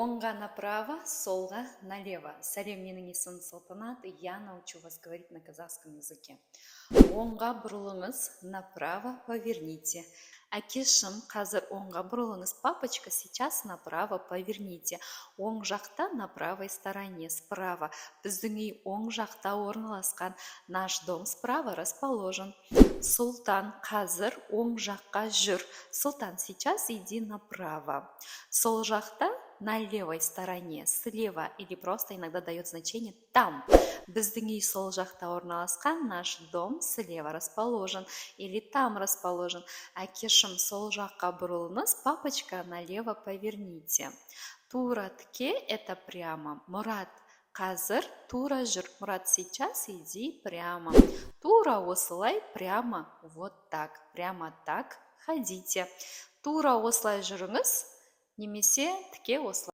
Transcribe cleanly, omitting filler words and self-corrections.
Оңға направо, солға налево. Салем, менің есімім Салтанат, и я научу вас говорить на казахском языке. Оңға бұрылыңыз, направо поверните. Әкешім, қазір оңға бұрылыңыз, папочка, сейчас направо поверните. Оң жақта на правой стороне, справа. Біздің үй оң жақта орналасқан, наш дом справа расположен. Султан, қазір оң жаққа жүр. Султан, сейчас иди направо. Сол жақта на левой стороне, слева или просто иногда дает значение там. Біздің үй сол жақта орналасқан, наш дом слева расположен или там расположен. Әкешім, сол жаққа бұрылыңыз, папочка, налево поверните. Тура тіке – это прямо. Мұрат, қазір тура жүр. Мұрат, сейчас иди прямо. Тура осылай, прямо, вот так. Прямо так ходите. Тура осылай жүріңіз, немесе тіке осылай.